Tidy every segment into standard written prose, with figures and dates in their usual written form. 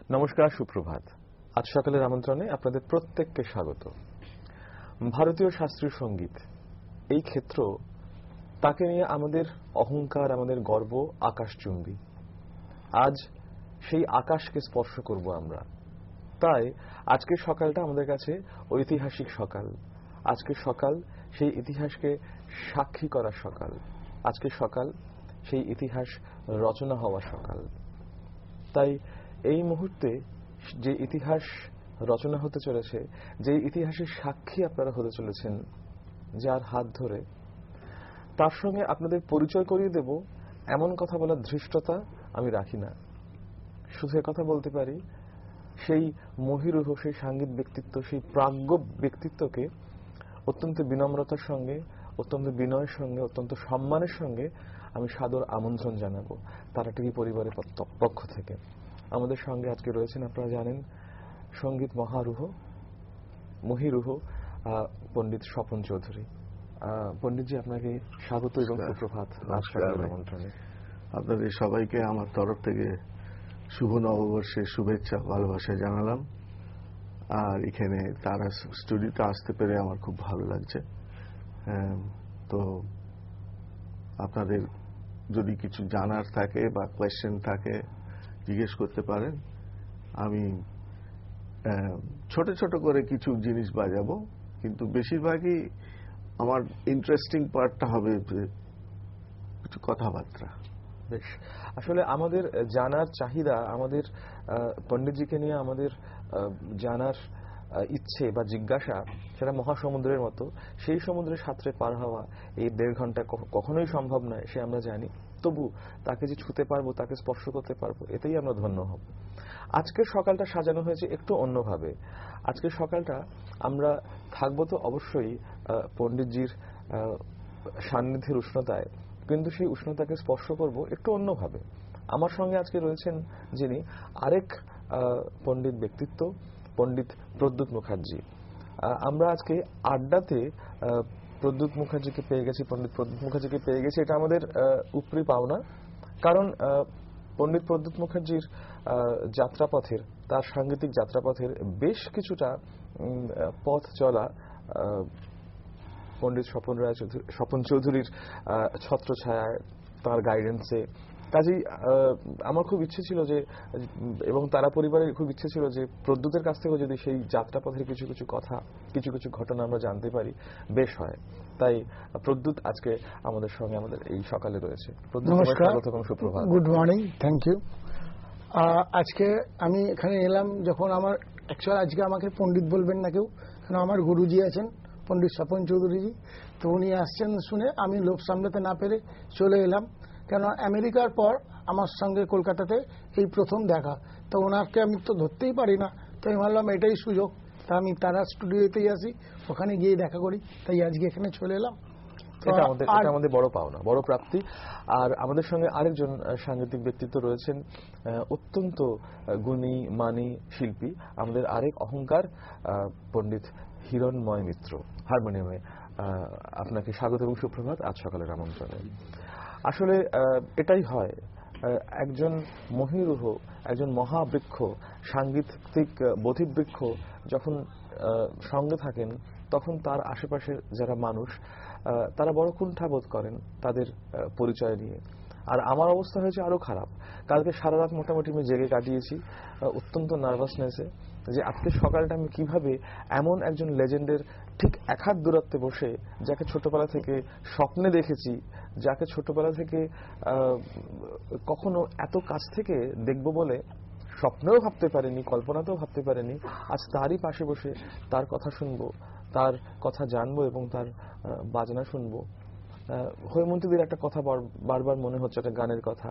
নমস্কার, সুপ্রভাত। আজ সকালের আমন্ত্রণে আপনাদের প্রত্যেককে স্বাগত। ভারতীয় শাস্ত্রীয় সঙ্গীত এই ক্ষেত্র, তাকে নিয়ে আমাদের অহংকার, আমাদের গর্ব আকাশচুম্বী। আজ সেই আকাশকে স্পর্শ করব আমরা। তাই আজকের সকালটা আমাদের কাছে ঐতিহাসিক সকাল। আজকের সকাল সেই ইতিহাসকে সাক্ষী করার সকাল। আজকের সকাল সেই ইতিহাস রচনা হওয়ার সকাল। তাই এই মুহূর্তে যে ইতিহাস রচনা হতে চলেছে, যে ইতিহাসের সাক্ষী আপনারা হতে চলেছেন, যার হাত ধরে, তার সঙ্গে আপনাদের পরিচয় করিয়ে দেব এমন কথা বলার ধৃষ্টতা আমি রাখি না। শুধু কথা বলতে পারি, সেই মহিরুহ, সেই সাঙ্গীত ব্যক্তিত্ব, সেই প্রাজ্ঞ ব্যক্তিত্বকে অত্যন্ত বিনম্রতার সঙ্গে, অত্যন্ত বিনয়ের সঙ্গে, অত্যন্ত সম্মানের সঙ্গে আমি সাদর আমন্ত্রণ জানাবো তারা টিভি পরিবারের পক্ষ থেকে। আমাদের সঙ্গে আজকে রয়েছেন, আপনারা জানেন, সঙ্গীত মহারুহ, মহিরুহ পণ্ডিত স্বপন চৌধুরী। পণ্ডিতজি, আপনাকে স্বাগত এবং সুপ্রভাত। আমন্ত্রণে আপনাদের সবাইকে আমার তরফ থেকে শুভ নববর্ষের শুভেচ্ছা, ভালোবাসা জানালাম। আর এখানে তারা স্টুডিওতে আসতে পেরে আমার খুব ভালো লাগছে। তো আপনাদের যদি কিছু জানার থাকে বা কোয়েশ্চেন থাকে জিজ্ঞেস করতে পারেন। আমি ছোট ছোট করে কিছু জিনিস বাজাবো, কিন্তু বেশিরভাগই আমার ইন্টারেস্টিং পার্টটা হবে কিছু কথাবার্তা। বেশ, আসলে আমাদের জানার চাহিদা, আমাদের পণ্ডিতজিকে নিয়ে আমাদের জানার ইচ্ছে বা জিজ্ঞাসা, সেটা মহাসমুদ্রের মতো। সেই সমুদ্রের সাঁতরে পার হওয়া এই 1.5 ঘন্টা কখনোই সম্ভব নয়, সে আমরা জানি। তবু তাকে যে ছুতে পারবো, তাকে স্পর্শ করতে পারবো, এতেই আমরা ধন্য হব। আজকের সকালটা সাজানো হয়েছে একটু অন্যভাবে। আজকের সকালটা আমরা থাকবো তো অবশ্যই পণ্ডিতজির সান্নিধ্যের উষ্ণতায়, কিন্তু সেই উষ্ণতাকে স্পর্শ করব একটু অন্যভাবে। আমার সঙ্গে আজকে রয়েছেন যিনি আরেক পণ্ডিত ব্যক্তিত্ব, পণ্ডিত প্রদ্যুৎ মুখার্জি। আমরা আজকে আড্ডাতে প্রদ্যুৎ মুখার্জিকে পেয়ে গেছি, পণ্ডিত প্রদ্যুৎ মুখার্জিকে পেয়ে গেছি। এটা আমাদের উপরি পাওনা, কারণ পণ্ডিত প্রদ্যুৎ মুখার্জির যাত্রাপথের, তার সাংগীতিক যাত্রাপথের বেশ কিছুটা পথ চলা পণ্ডিত স্বপন চৌধুরীর ছত্রছায়ায়, তার গাইডেন্সে। কাজেই আমার খুব ইচ্ছে ছিল যে, এবং তারা পরিবারের খুব ইচ্ছে ছিল যে, প্রদ্যুতের কাছ থেকেও যদি সেই যাত্রাপথের কিছু কিছু কথা, কিছু কিছু ঘটনা আমরা জানতে পারি, বেশ হয়। তাই প্রদ্যুৎ আজকে আমাদের সঙ্গে আমাদের এই সকালে রয়েছে। নমস্কার, সুপ্রভাত, গুড মর্নিং, থ্যাংক ইউ। আজকে আমি এখানে এলাম যখন আমার অ্যাকচুয়ালি আজকে আমাকে পণ্ডিত বলবেন না কেউ, কারণ আমার গুরুজি আছেন পণ্ডিত স্বপন চৌধুরীজি। তো উনি আসছেন শুনে আমি লোভ সামলাতে না পেরে চলে এলাম, কেন আমেরিকার পর আমার সঙ্গে কলকাতাতে এই প্রথম দেখা। তো ওনাকে আমি তো ধরতেই পারি না, তো আমি ভাবলাম এটাই সুযোগ, তা আমি তারা স্টুডিওতেই আসি, ওখানে গিয়ে দেখা করি। তাই আজকে এখানে চলে এলাম। এটা আমাদের বড় পাওনা, বড় প্রাপ্তি। আর আমাদের সঙ্গে আরেকজন সাংগীতিক ব্যক্তিত্ব রয়েছেন, অত্যন্ত গুণী, মানী শিল্পী, আমাদের আরেক অহংকার, পণ্ডিত হিরণময় মিত্র, হারমোনিয়ামে। আপনাকে স্বাগত এবং সুপ্রভাত আজ সকালের আমন্ত্রণে। আসলে এটাই হয়, একজন মহিরুহ, একজন মহাবৃক্ষ, সাংগীতিক বোধিবৃক্ষ যখন সঙ্গে থাকেন, তখন তার আশেপাশের যারা মানুষ, তারা বড় কুণ্ঠাবোধ করেন তাদের পরিচয় নিয়ে। আর আমার অবস্থা হয়েছে আরো খারাপ। কালকে সারা রাত মোটামুটি আমি জেগে কাটিয়েছি, অত্যন্ত নার্ভাসনেসে, যে আজকে সকালটা আমি কিভাবে এমন একজন লেজেন্ডের ঠিক 1 হাত দূরত্বে বসে, যাকে ছোটবেলা থেকে স্বপ্নে দেখেছি, যাকে ছোটবেলা থেকে কখনো এত কাছ থেকে দেখব বলে স্বপ্নেও ভাবতে পারিনি, কল্পনাতেও ভাবতে পারিনি, আজ তারই পাশে বসে তার কথা শুনবো, তার কথা জানবো এবং তার বাজনা শুনবো। হৈমন্তীদের একটা কথা বারবার মনে হচ্ছে, একটা গানের কথা,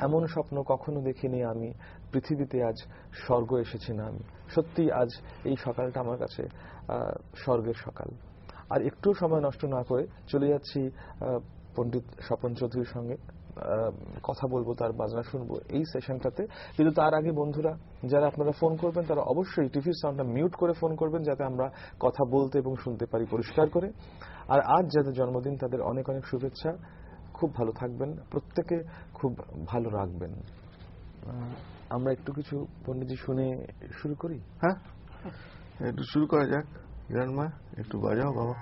এমন স্বপ্ন কখনো দেখিনি আমি, পৃথিবীতে আজ স্বর্গ এসেছি না আমি। সত্যি আজ এই সকালটা আমার কাছে স্বর্গের সকাল। আর একটু সময় নষ্ট না করে চলে যাচ্ছি পণ্ডিত স্বপন চৌধুরীর সঙ্গে কথা বলবো, তার বাজনা শুনবো এই সেশনটাতে। কিন্তু তার আগে বন্ধুরা, যারা আপনারা ফোন করবেন, তারা অবশ্যই টিভির সাউন্ডটা মিউট করে ফোন করবেন, যাতে আমরা কথা বলতে এবং শুনতে পারি পরিষ্কার করে। আর আজ যাদের জন্মদিন, তাদের অনেক অনেক শুভেচ্ছা। খুব ভালো থাকবেন, প্রত্যেকে খুব ভালো রাখবেন। আমরা একটু কিছু পণ্ডিতজি শুনে শুরু করি। হ্যাঁ, একটু শুরু করা যাক। হিরণমা একটু বাজাও বাবা।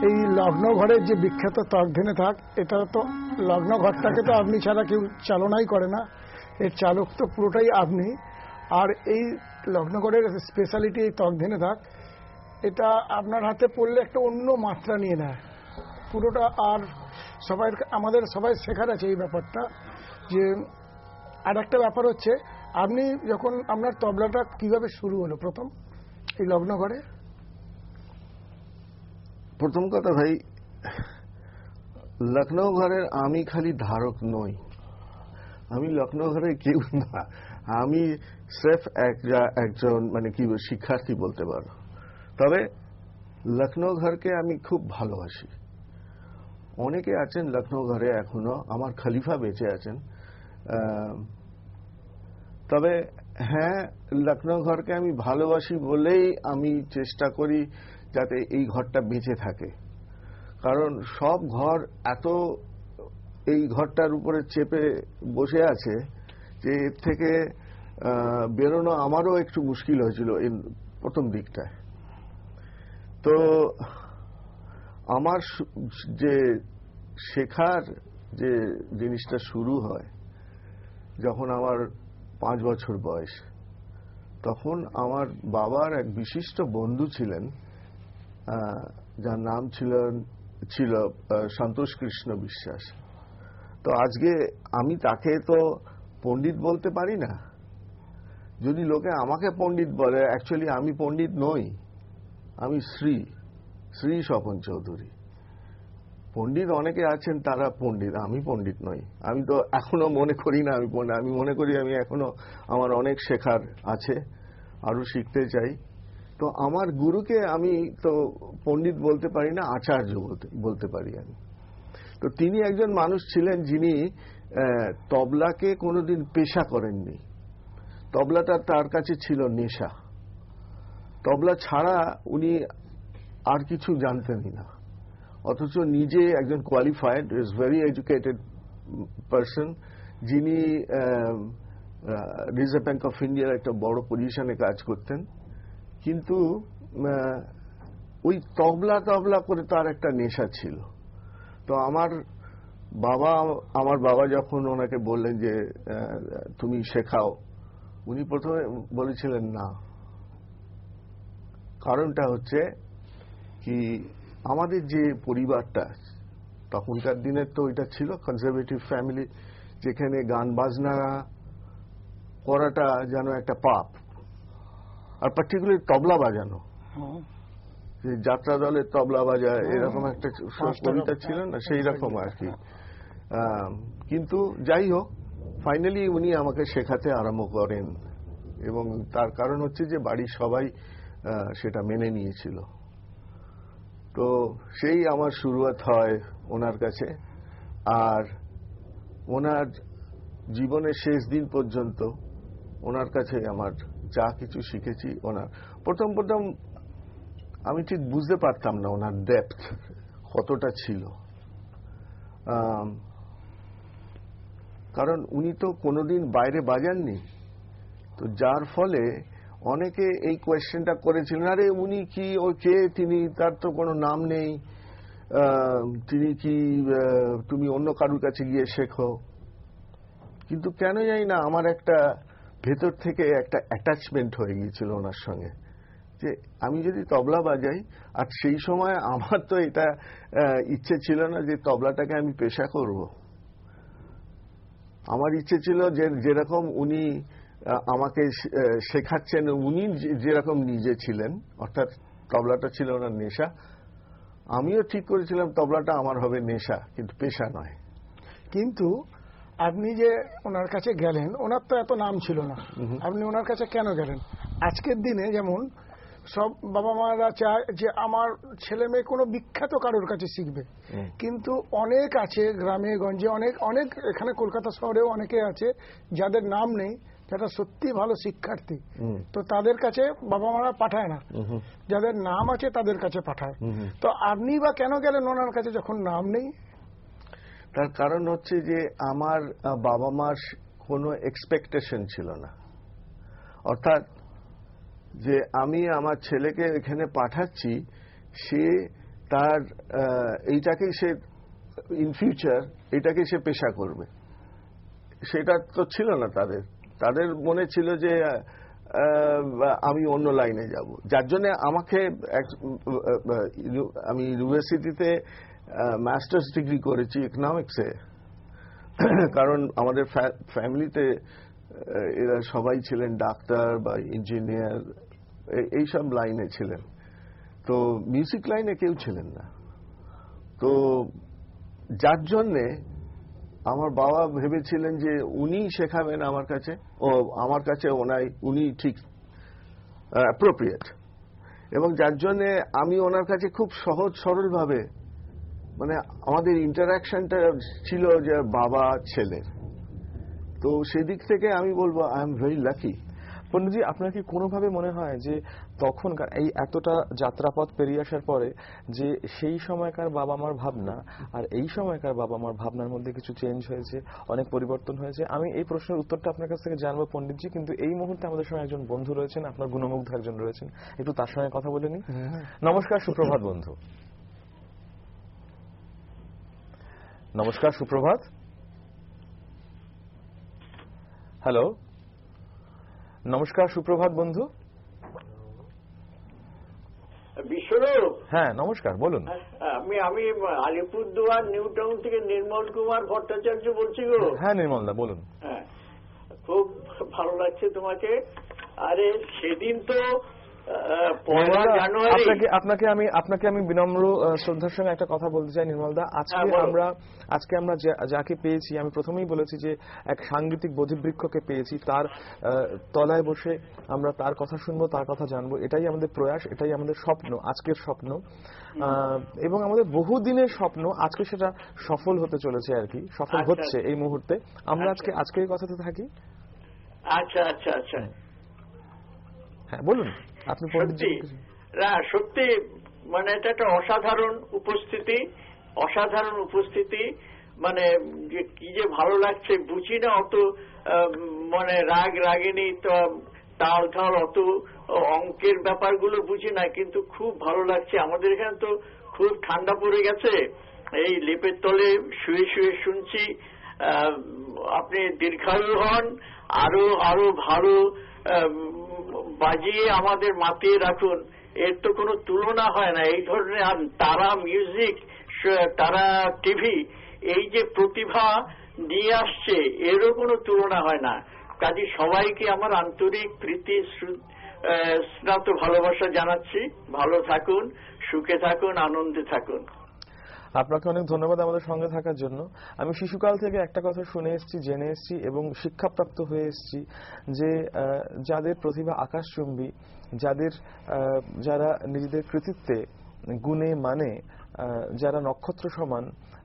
এই লগ্ন ঘরের যে বিখ্যাত তর্ধেনে থাক, এটা তো লগ্ন ঘরটাকে তো আপনি ছাড়া কেউ চালনাই করে না, এর চালক তো পুরোটাই আপনি। আর এই লগ্ন ঘরের স্পেশালিটি এই তর্ধেনে থাক, এটা আপনার হাতে পড়লে একটা অন্য মাত্রা নিয়ে নেয় পুরোটা। আর আমাদের সবাই শেখার আছে এই ব্যাপারটা। যে আর একটা ব্যাপার হচ্ছে, আপনি যখন আপনার তবলাটা কিভাবে শুরু হলো প্রথম এই লগ্ন ঘরে? প্রথম কথা ভাই, লখনৌ ঘরের আমি খালি ধারক নই, আমি লখনৌ ঘরের কেউ না, আমি স্রেফ একজন মানে কি শিক্ষার্থী বলতে পারো। তবে লখনৌ ঘরকে আমি খুব ভালোবাসি। অনেকে আছেন লখনৌ ঘরে এখনো, আমার খলিফা বেঁচে আছেন। তবে হ্যাঁ, লখনৌ ঘরকে আমি ভালোবাসি বলেই আমি চেষ্টা করি যাতে এই ঘরটা বেঁচে থাকে। কারণ সব ঘর এত এই ঘরটার উপরে চেপে বসে আছে যে এর থেকে বেরোনো আমারও একটু মুশকিল হয়েছিল এই প্রথম দিকটায়। তো আমার যে শেখার যে জিনিসটা শুরু হয় যখন আমার 5 বছর বয়স, তখন আমার বাবার এক বিশিষ্ট বন্ধু ছিলেন, যার নাম ছিল সন্তোষ কৃষ্ণ বিশ্বাস। তো আজকে আমি তাকে তো পণ্ডিত বলতে পারি না। যদি লোকে আমাকে পণ্ডিত বলে, অ্যাকচুয়ালি আমি পণ্ডিত নই, আমি শ্রী স্বপন চৌধুরী। পণ্ডিত অনেকে আছেন, তারা পণ্ডিত, আমি পণ্ডিত নই। আমি তো এখনো মনে করি না আমি পণ্ডিত, আমি মনে করি আমি এখনো আমার অনেক শেখার আছে, আরো শিখতে চাই। তো আমার গুরুকে আমি তো পণ্ডিত বলতে পারি না, আচার্য বলতে পারি আমি। তো তিনি একজন মানুষ ছিলেন যিনি তবলাকে কোনোদিন পেশা করেননি। তবলাটা তার কাছে ছিল নেশা। তবলা ছাড়া উনি আর কিছু জানতেনই না, অথচ নিজে একজন qualified, is very educated person, যিনি রিজার্ভ ব্যাংক অফ ইন্ডিয়ার একটা বড় পজিশনে কাজ করতেন। কিন্তু ওই তবলা করে তার একটা নেশা ছিল। তো আমার বাবা যখন ওনাকে বললেন যে তুমি শেখাও, উনি প্রথমে বলেছিলেন না। কারণটা হচ্ছে কি, আমাদের যে পরিবারটা, তখনকার দিনের তো এটা ছিল কনজারভেটিভ ফ্যামিলি, যেখানে গান বাজনা করাটা যেন একটা পাপ, আর পার্টিকুলার তবলা বাজানো, যে যাত্রা দলের তবলা বাজায় এরকম একটা কবিতা ছিল না, সেই রকম আর কি। কিন্তু যাই হোক, ফাইনালি উনি আমাকে শেখাতে আরম্ভ করেন, এবং তার কারণ হচ্ছে যে বাড়ির সবাই সেটা মেনে নিয়েছিল। তো সেই আমার শুরুয়াত হয় ওনার কাছে। আর ওনার জীবনের শেষ দিন পর্যন্ত ওনার কাছে আমার যা কিছু শিখেছি, ওনার প্রথম আমি ঠিক বুঝতে পারতাম না ওনার ডেপথ কতটা ছিল। কারণ উনি তো কোনোদিন বাইরে বাজাননি, তো যার ফলে অনেকে এই কোয়েশ্চেনটা করেছিলেন, আরে উনি কি, ও কে তিনি, তার তো কোনো নাম নেই, তিনি কি, তুমি অন্য কারুর কাছে গিয়ে শেখো। কিন্তু কেন জানি না আমার একটা ভেতর থেকে একটা অ্যাটাচমেন্ট হয়ে গিয়েছিল ওনার সঙ্গে, যে আমি যদি তবলা বাজাই, আর সেই সময় আমার তো এটা ইচ্ছে ছিল না যে তবলাটাকে আমি পেশা করব। আমার ইচ্ছে ছিল যে যেরকম উনি আমাকে শেখাচ্ছেন, উনি যেরকম নিজে ছিলেন, অর্থাৎ তবলাটা ছিল ওনার নেশা, আমিও ঠিক করেছিলাম তবলাটা আমার হবে নেশা, কিন্তু পেশা নয়। কিন্তু আপনি যে ওনার কাছে গেলেন, ওনার তো এত নাম ছিল না, আপনি ওনার কাছে কেন গেলেন? আজকের দিনে যেমন সব বাবা মারা চায় যে আমার ছেলে মেয়ে কোনো বিখ্যাত কারোর কাছে শিখবে, কিন্তু অনেক আছে গ্রামে গঞ্জে, অনেক এখানে কলকাতা শহরেও অনেকে আছে যাদের নাম নেই, যারা সত্যি ভালো শিক্ষার্থী, তো তাদের কাছে বাবা মারা পাঠায় না, যাদের নাম আছে তাদের কাছে পাঠায়। তো আপনি বা কেন গেলেন ওনার কাছে যখন নাম নেই? তার কারণ হচ্ছে যে আমার বাবা মার কোনো এক্সপেকটেশন ছিল না, অর্থাৎ যে আমি আমার ছেলেকে এখানে পাঠাচ্ছি, সে তার এইটাকেই সে ইন ফিউচার এটাকে সে পেশা করবে, সেটা তো ছিল না তাদের মনে ছিল যে আমি অন্য লাইনে যাব, যার জন্য আমাকে আমি ইউনিভার্সিটিতে মাস্টার্স ডিগ্রি করেছি ইকোনমিক্সে, কারণ আমাদের ফ্যামিলিতে এরা সবাই ছিলেন ডাক্তার বা ইঞ্জিনিয়ার, এইসব লাইনে ছিলেন, তো মিউজিক লাইনে কেউ ছিলেন না। তো যার জন্যে আমার বাবা ভেবেছিলেন যে উনি শেখাবেন আমার কাছে, আমার কাছে উনি ঠিক অ্যাপ্রোপ্রিয়েট, এবং যার জন্যে আমি ওনার কাছে খুব সহজ সরল ভাবে, মানে আমাদের ইন্টারাকশনটা ছিল যে বাবা ছেলের। তো সেদিক থেকে আমি বলবো I am very lucky. Panditji, আপনার কি কোনোভাবে মনে হয় যে তখনকার এই এতটা যাত্রাপথ পেরিয়ে আসার পরে যে সেই সময়কার বাবা মার ভাবনা আর এই সময়কার বাবা মার ভাবনার মধ্যে কিছু চেঞ্জ হয়েছে, অনেক পরিবর্তন হয়েছে? আমি এই প্রশ্নের উত্তরটা আপনার কাছ থেকে জানবো পণ্ডিতজি, কিন্তু এই মুহূর্তে আমাদের সঙ্গে একজন বন্ধু রয়েছেন, আপনার গুণমুগ্ধ একজন রয়েছেন, একটু তার সঙ্গে কথা বলে নিই। নমস্কার, সুপ্রভাত বন্ধু। নমস্কার, সুপ্রভাত। হ্যালো, নমস্কার, সুপ্রভাত বন্ধু। বিশ্বরূপ, হ্যাঁ নমস্কার, বলুন। আমি আলিপুরদুয়ার নিউ টাউন থেকে নির্মল কুমার ভট্টাচার্য বলছি গো। হ্যাঁ নির্মলদা, বলুন। হ্যাঁ, খুব ভালো লাগছে তোমাকে। আরে সেদিন তো 1 জানুয়ারি। আপনাকে আমি বিনম্র শ্রদ্ধার সঙ্গে একটা কথা বলতে চাই নির্মলদা। আজকে আমরা যাকে পেয়েছি, আমি প্রথমেই বলেছি যে এক সাংগীতিক বোধিবৃক্ষকে পেয়েছি, তার তলায় বসে আমরা তার কথা শুনবো, তার কথা জানবো। এটাই আমাদের প্রয়াস, এটাই আমাদের স্বপ্ন, আজকের স্বপ্ন, এবং আমাদের বহুদিনের স্বপ্ন। আজকে সেটা সফল হতে চলেছে আর কি, সফল হচ্ছে এই মুহূর্তে। আমরা আজকে এই কথাতে থাকি। আচ্ছা আচ্ছা আচ্ছা, হ্যাঁ বলুন আপনি। সত্যি মানে এটা একটা অসাধারণ উপস্থিতি, মানে কি যে ভালো লাগছে বুঝি না। অত মানে রাগিনী তাল অত অঙ্কের ব্যাপারগুলো বুঝি না, কিন্তু খুব ভালো লাগছে। আমাদের এখানে তো খুব ঠান্ডা পড়ে গেছে, এই লেপের তলে শুয়ে শুয়ে শুনছি। আপনি দীর্ঘায়ু হন, আরো ভালো বাজিয়ে আমাদের মাতিয়ে রাখুন। এর তো কোনো তুলনা হয় না এই ধরনের। আর তারা মিউজিক, তারা টিভি, এই যে প্রতিভা নিয়ে আসছে, এরও কোনো তুলনা হয় না। কাজে সবাইকে আমার আন্তরিক প্রীতি স্নাত ভালোবাসা জানাচ্ছি। ভালো থাকুন, সুখে থাকুন, আনন্দে থাকুন। আপনাকে অনেক ধন্যবাদ আমাদের সঙ্গে থাকার জন্য। আমি শিশুকাল থেকে একটা কথা শুনে এসেছি, জেনে এসেছি এবং শিক্ষাপ্রাপ্ত হয়ে এসেছি যে যাদের প্রতিভা আকাশচুম্বী, যারা নিজেদের কৃতিত্বে, গুণে, মানে যারা নক্ষত্র সমান,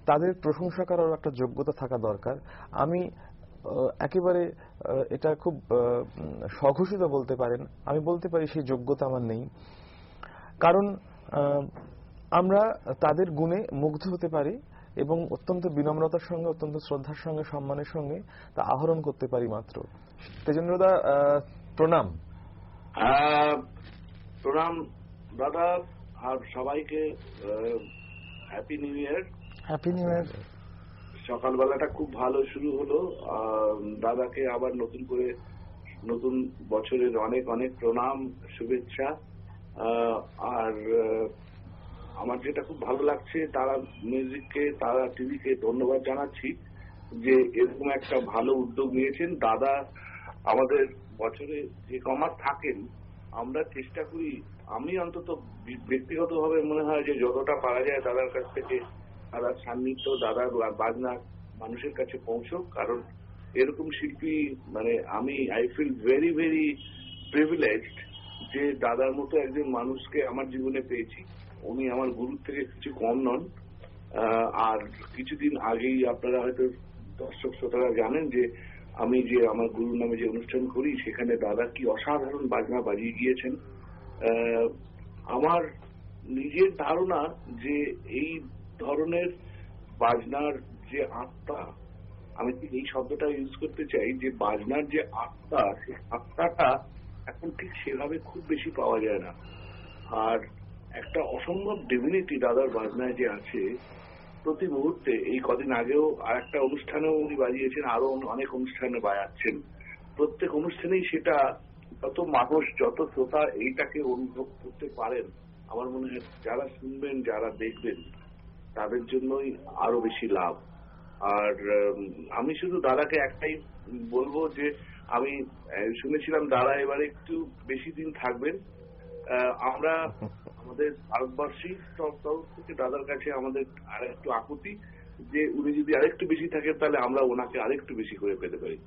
তাদের প্রশংসা করার একটা যোগ্যতা থাকা দরকার। আমি একেবারে এটা খুব স্বঘোষিত বলতে পারেন, আমি বলতে পারি সেই যোগ্যতা আমার নেই। কারণ আমরা তাদের গুণে মুগ্ধ হতে পারি এবং অত্যন্ত বিনম্রতার সঙ্গে, অত্যন্ত শ্রদ্ধার সঙ্গে, সম্মানের সঙ্গে তা আহরণ করতে পারি মাত্র। তেজেন্দ্রদা, প্রণাম। প্রণাম দাদা, আর সবাইকে happy new year. Happy new year. সকালবেলাটা খুব ভালো শুরু হলো। দাদাকে আবার নতুন বছরের অনেক অনেক প্রণাম, শুভেচ্ছা। আর আমার যেটা খুব ভালো লাগছে, তারা মিউজিককে, তারা টিভিকে ধন্যবাদ জানাচ্ছি যে এরকম একটা ভালো উদ্যোগ নিয়েছেন। দাদা আমাদের বছরে যে কমার থাকেন, আমরা চেষ্টা করি, আমি অন্তত ব্যক্তিগতভাবে মনে হয় যে যতটা পারা যায় দাদার কাছ থেকে, দাদার সান্নিধ্য, দাদার বাজনা মানুষের কাছে পৌঁছক। কারণ এরকম শিল্পী, মানে I feel very very privileged যে দাদার মতো একজন মানুষকে আমার জীবনে পেয়েছি। উনি আমার গুরুর থেকে কিছু কম নন। আর কিছুদিন আগেই আপনারা হয়তো দর্শক শ্রোতারা জানেন যে আমি যে আমার গুরুর নামে যে অনুষ্ঠান করি, সেখানে দাদা কি অসাধারণ বাজনা বাজিয়ে গিয়েছেন। আমার নিজের ধারণা যে এই ধরনের বাজনার যে আত্মা, আমি এই শব্দটা ইউজ করতে চাই, যে বাজনার যে আত্মা, সেই আত্মাটা এখন ঠিক সেভাবে খুব বেশি পাওয়া যায় না। আর একটা অসম্ভব ডিভিনিটি দাদার বাজনায় যে আছে প্রতি মুহূর্তে। এই কদিন আগেও আর একটা অনুষ্ঠানেও উনি বাজিয়েছেন, আরো অনেক অনুষ্ঠানে বাজাচ্ছেন। প্রত্যেক অনুষ্ঠানেই সেটা যত মানুষ, যত শ্রোতা এইটাকে অনুভব করতে পারেন, আমার মনে হয় যারা শুনবেন, যারা দেখবেন, তাদের জন্যই আরো বেশি লাভ। আর আমি শুধু দাদাকে একটাই বলবো যে আমি শুনেছিলাম দাদা এবারে একটু বেশি দিন থাকবেন। আমরা আমাদের ভারতবর্ষী তরফ থেকে দাদার কাছে আমাদের আর একটু আকুতি যে উনি যদি আরেকটু বেশি থাকেন তাহলে আমরা ওনাকে আরেকটু বেশি করে পেতে পারি।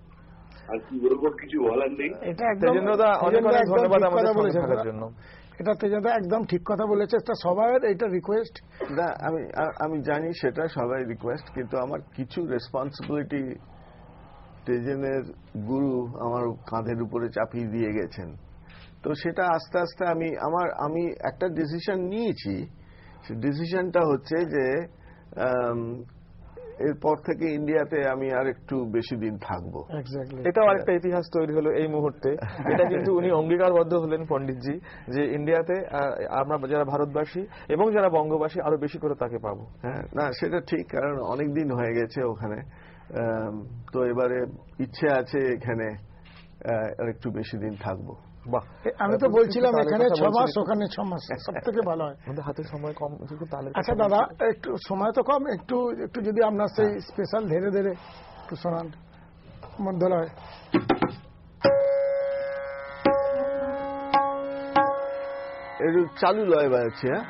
আর কি বলবো, কিছু বলার নেই। এটা একদম ধন্যবাদ আমাদের সঙ্গে থাকার জন্য। এটা তেজদা একদম ঠিক কথা বলেছে, এটা সবার এটা রিকোয়েস্ট। না, আমি জানি সেটা সবাই রিকোয়েস্ট, কিন্তু আমার কিছু রেসপন্সিবিলিটি তেজেনের গুরু আমার কাঁধের উপরে চাপিয়ে দিয়ে গেছেন। তো সেটা আস্তে আস্তে আমি একটা ডিসিশন নিয়েছি। ডিসিশনটা হচ্ছে যে এরপর থেকে ইন্ডিয়াতে আমি আর একটু বেশি দিন থাকবো। এটাও আরেকটা ইতিহাস তৈরি হলো এই মুহূর্তে। এটা কিন্তু উনি অঙ্গীকারবদ্ধ হলেন পণ্ডিতজি, যে ইন্ডিয়াতে আমরা যারা ভারতবাসী এবং যারা বঙ্গবাসী আরো বেশি করে তাকে পাবো। হ্যাঁ, না সেটা ঠিক, কারণ অনেক দিন হয়ে গেছে ওখানে। তো এবারে ইচ্ছে আছে এখানে আর একটু বেশি দিন থাকবো। বাহ, আমি তো বলছিলাম এখানে 6 মাস, ওখানে 6 মাস, সব থেকে ভালো হয়। আমাদের হাতে সময় কম। আচ্ছা দাদা, একটু সময় তো কম, একটু যদি আপনার সেই স্পেশাল ধীরে ধীরে একটু শোনান মধ্যলয়। একটু চালু লয় বাজাচ্ছি। হ্যাঁ,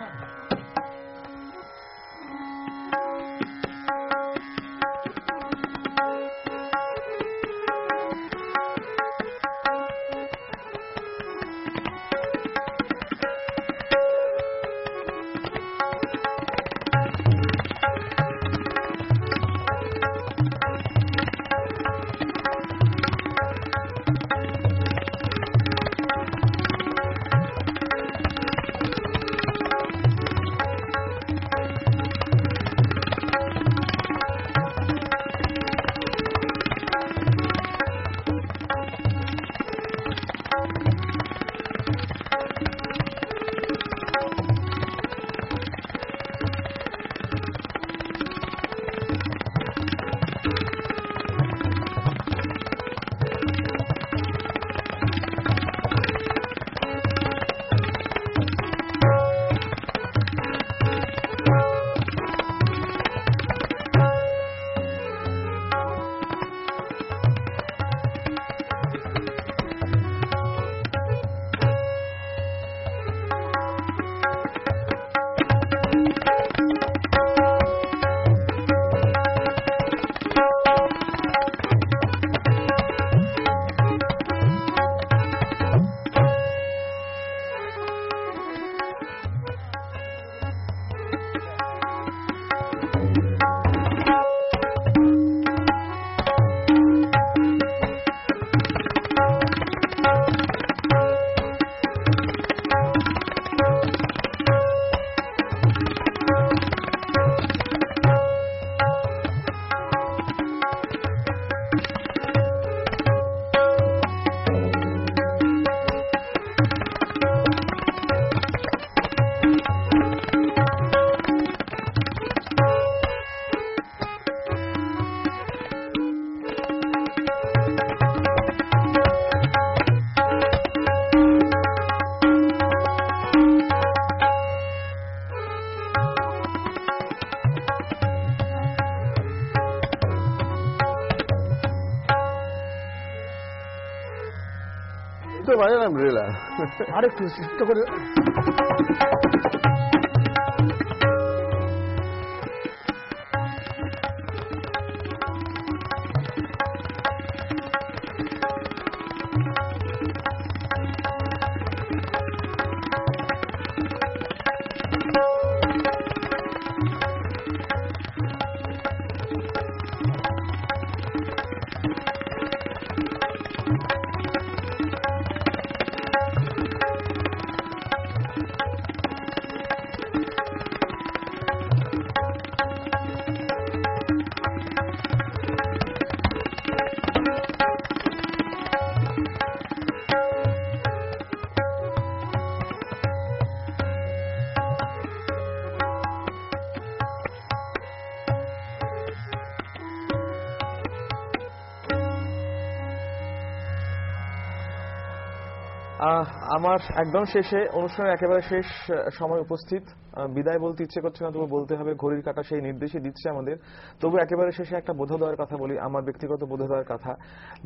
তো বাজালাম রেলা। আরেকটু চেষ্টা করে। আমার একদম শেষে, অনুষ্ঠানের একেবারে শেষ সময় উপস্থিত, বিদায় বলতে ইচ্ছে করছে না, তবু বলতে হবে, ঘড়ির কাঁটা সেই নির্দেশই দিচ্ছে আমাদের। তবু একেবারে শেষে একটা বোধোদয়ের কথা বলি, আমার ব্যক্তিগত বোধোদয়ের কথা,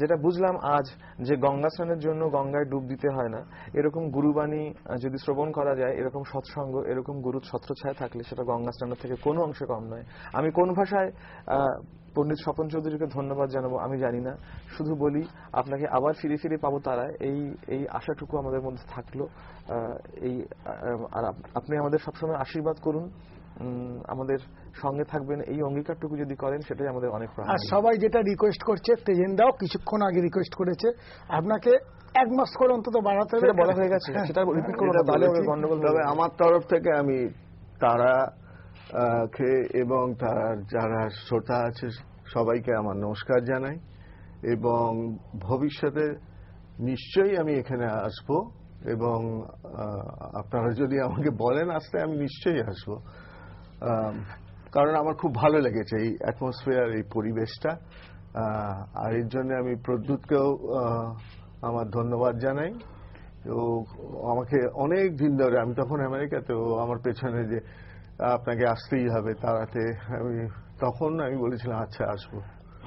যেটা বুঝলাম আজ, যে গঙ্গা স্নানের জন্য গঙ্গায় ডুব দিতে হয় না। এরকম গুরুবাণী যদি শ্রবণ করা যায়, এরকম সৎসঙ্গ, এরকম গুরুর ছত্রছায়া থাকলে সেটা গঙ্গা স্নানের থেকে কোনো অংশে কম নয়। আমি কোন ভাষায় পণ্ডিত স্বপন চৌধুরীকে ধন্যবাদ জানাবো আমি জানি না, শুধু বলি আপনাকে আবার ফিরে ফিরে পাবো তারায়, এই আশাটুকু আমাদের মধ্যে থাকলো। আর আপনি আমাদের সবসময় আশীর্বাদ করুন, আমাদের সঙ্গে থাকবেন, এই অঙ্গীকারটুকু যদি করেন সেটাই আমাদের অনেক প্রাণ। আর সবাই যেটা রিকোয়েস্ট করছে, তেজেন্দাও কিছুক্ষণ আগে রিকোয়েস্ট করেছে আপনাকে 1 মাস করে অন্তত বাড়াতে হবে। সেটা বলা হয়ে গেছে, সেটা রিপিট করবো না, তাহলে গন্ডগোল। তবে আমার তরফ থেকে আমি তারা এবং তার যারা শ্রোতা আছে সবাইকে আমার নমস্কার জানাই, এবং ভবিষ্যতে নিশ্চয়ই আমি এখানে আসব, এবং আপনারা যদি আমাকে বলেন আসতে, আমি নিশ্চয়ই আসব, কারণ আমার খুব ভালো লেগেছে এই অ্যাটমসফিয়ার, এই পরিবেশটা। আর এর জন্য আমি প্রদ্যুৎকেও আমার ধন্যবাদ জানাই। তো আমাকে অনেক দিন ধরে, আমি তখন আমেরিকাতে, আমার পেছনে যে আপনাকে আসতেই হবে তাড়াতে, তখন আমি বলেছিলাম আচ্ছা আসবো।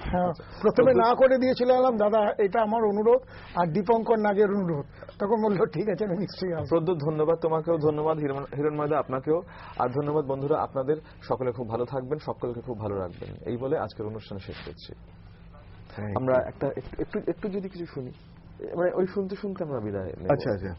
হ্যাঁ, প্রথমে না করে দিয়েছিলাম, দাদা এটা আমার অনুরোধ, আর দীপঙ্কর নাগের অনুরোধ, তখন বললো ঠিক আছে আমি নিশ্চয়ই আসবো। প্রদ্যুৎ ধন্যবাদ, তোমাকেও ধন্যবাদ, হিরণময়দা আপনাকেও, আর ধন্যবাদ বন্ধুরা আপনাদের। সকলে খুব ভালো থাকবেন, সকলকে খুব ভালো রাখবেন, এই বলে আজকের অনুষ্ঠান শেষ করছি। আমরা একটু যদি কিছু শুনি, মানে ওই শুনতে শুনতে আমরা বিদায় নেব। আচ্ছা আচ্ছা।